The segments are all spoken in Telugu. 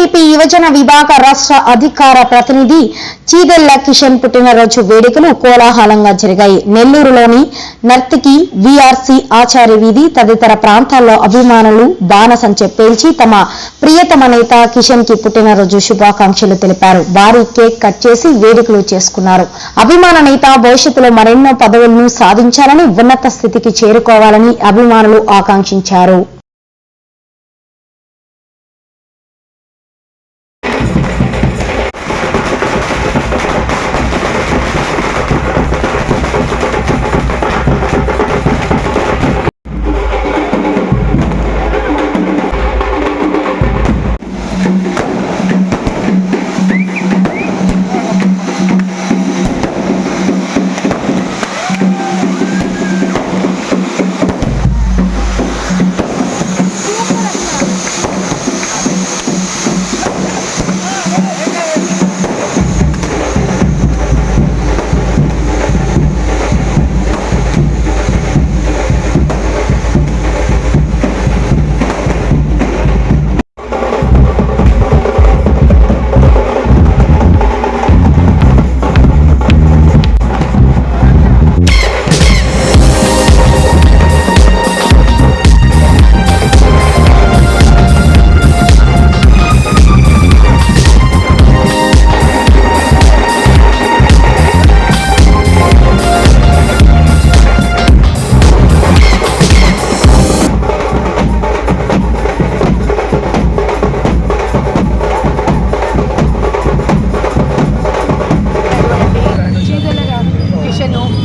టీడీపీ యువజన విభాగ రాష్ట్ర అధికార ప్రతినిధి చీదెళ్ల కిషన్ పుట్టినరోజు వేడుకలు కోలాహలంగా జరిగాయి. నెల్లూరులోని నర్తకి వీఆర్సీ ఆచార్య వీధి తదితర ప్రాంతాల్లో అభిమానులు బాణసంచ పేల్చి తమ ప్రియతమ నేత కిషన్ కి పుట్టినరోజు శుభాకాంక్షలు తెలిపారు. భారీ కేక్ కట్ చేసి వేడుకలు చేసుకున్నారు. అభిమాన నేత భవిష్యత్తులో మరెన్నో పదవులను సాధించాలని, ఉన్నత స్థితికి చేరుకోవాలని అభిమానులు ఆకాంక్షించారు.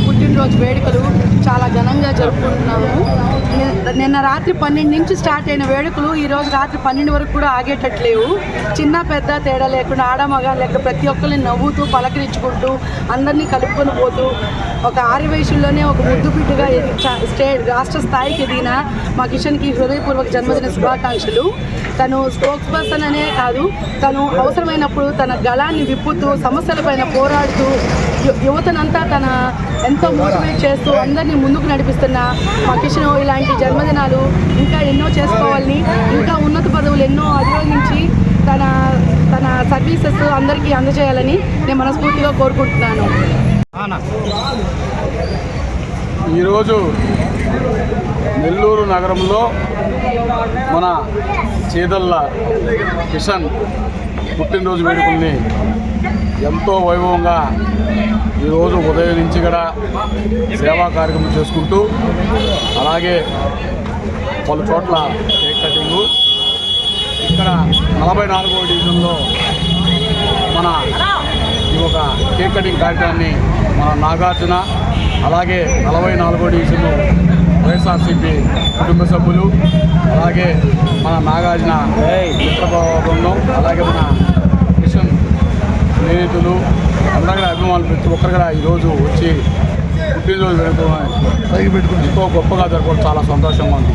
పుట్టినరోజు వేడుకలు చాలా ఘనంగా జరుపుకుంటున్నాము. నిన్న రాత్రి 12 నుంచి స్టార్ట్ అయిన వేడుకలు ఈరోజు రాత్రి 12 వరకు కూడా ఆగేటట్లేవు. చిన్న పెద్ద తేడా లేకుండా ఆడమగ లేక ప్రతి ఒక్కరిని నవ్వుతూ పలకరించుకుంటూ అందరినీ కలుపుకొని పోతూ ఒక ఆర్యవయసుల్లోనే ఒక ముద్దు బిడ్డగా రాష్ట్ర స్థాయికి ఎదిగిన మా కిషన్కి హృదయపూర్వక జన్మదిన శుభాకాంక్షలు. తను స్పోక్స్ పర్సన్ అనే కాదు, తను అవసరమైనప్పుడు తన గళాన్ని విప్పుతూ సమస్యలపైన పోరాడుతూ యువతనంతా తన ఎంతో మోటివేట్ చేస్తూ అందరినీ ముందుకు నడిపిస్తున్న మా కిషన్ ఇలాంటి జన్మదినాలు ఇంకా ఎన్నో చేసుకోవాలని, ఇంకా ఉన్నత పదవులు ఎన్నో అధిరోహించి తన సర్వీసెస్ అందరికీ అందజేయాలని నేను మనస్ఫూర్తిగా కోరుకుంటున్నాను. ఈరోజు నెల్లూరు నగరంలో మన చీదెళ్ల కిషన్ పుట్టినరోజు వేడుకల్ని ఎంతో వైభవంగా ఈరోజు ఉదయం నుంచి కూడా సేవా కార్యక్రమం చేసుకుంటూ, అలాగే పలు చోట్ల కేక్ కటింగు, ఇక్కడ 44వ డివిజన్లో మన ఈ ఒక కేక్ కటింగ్ కార్యక్రమాన్ని మన నాగార్జున, అలాగే 44వ డివిజన్ వైఎస్ఆర్సీపీ కుటుంబ సభ్యులు, అలాగే మన నాగార్జున మిత్రభావం, అలాగే మన కిషన్ స్నేహితులు అందరూ కూడా అభిమానులు ప్రతి ఒక్కరు కూడా ఈరోజు వచ్చి పుట్టినరోజు పెట్టుకుని ఎంతో గొప్పగా జరగడం చాలా సంతోషంగా ఉంది.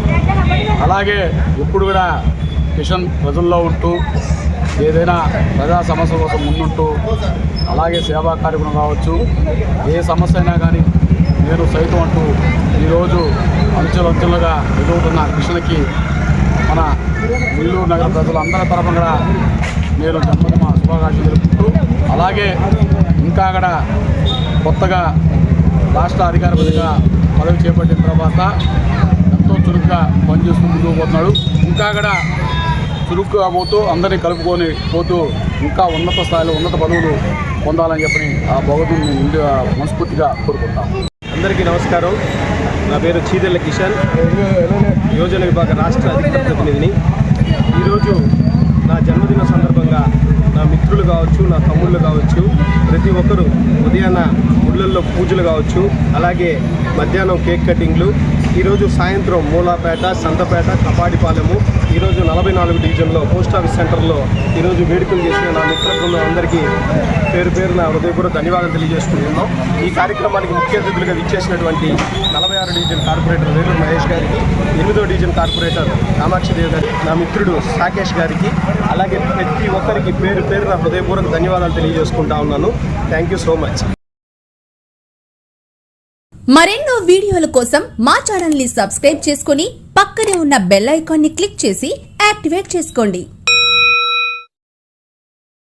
అలాగే ఇప్పుడు కూడా కిషన్ ప్రజల్లో ఉంటూ ఏదైనా ప్రజా సమస్య కోసం ముందుంటూ, అలాగే సేవా కార్యక్రమం కావచ్చు, ఏ సమస్య అయినా కానీ నేను సైతం అంటూ ఈరోజు అంచెలంచెలుగా ఎదుగుతున్న కిషన్కి మన నెల్లూరు నగర ప్రజలందరి తరఫున కూడా నేను జన్మదిన శుభాకాంక్షలు తెలుపుతూ, అలాగే ఇంకా కూడా కొత్తగా రాష్ట్ర అధికారిగా పదవి చేపట్టిన తర్వాత ఎంతో చురుగ్గా పనిచేస్తూ ముందుకు పోతున్నాడు. ఇంకా కూడా చురుగ్గా పోతూ అందరినీ కలుపుకొని పోతూ ఇంకా ఉన్నత స్థాయిలో ఉన్నత పదవులు పొందాలని చెప్పని ఆ భగవంతుని మనస్ఫూర్తిగా కోరుకుంటాం. అందరికీ నమస్కారం. నా పేరు చీదెళ్ల కిషన్, యోజన విభాగ రాష్ట్ర అధికార ప్రతినిధిని. ఈరోజు నా జన్మదిన సందర్భంగా నా మిత్రులు కావచ్చు, నా తమ్ముళ్ళు కావచ్చు, ప్రతి ఒక్కరూ ఉదయాన్న గుళ్ళల్లో పూజలు కావచ్చు, అలాగే మధ్యాహ్నం కేక్ కటింగ్లు, ఈరోజు సాయంత్రం మూలాపేట, సంతపేట, కపాడిపాలెము, ఈరోజు 44 డివిజన్లో పోస్ట్ ఆఫీస్ సెంటర్లో ఈరోజు వేడుకలు చేసిన నా మిత్ర బృందం అందరికీ పేరు పేరున హృదయపూర్వక ధన్యవాదాలు తెలియజేసుకుంటున్నాం. ఈ కార్యక్రమానికి ముఖ్య అతిథులుగా విచ్చేసినటువంటి 46 డివిజన్ కార్పొరేటర్ వేలూరు మహేష్ గారికి, 8వ డివిజన్ కార్పొరేటర్ కామాక్షిదేవి గారికి, నా మిత్రుడు సాకేష్ గారికి, అలాగే ప్రతి ఒక్కరికి పేరు పేరున హృదయపూర్వక ధన్యవాదాలు తెలియజేసుకుంటా ఉన్నాను. Thank you so much. మరెన్నో వీడియోల కోసం మా ఛానల్ ని సబ్స్క్రైబ్ చేసుకుని పక్కనే ఉన్న బెల్ ఐకాన్ ని క్లిక్ చేసి యాక్టివేట్ చేసుకోండి.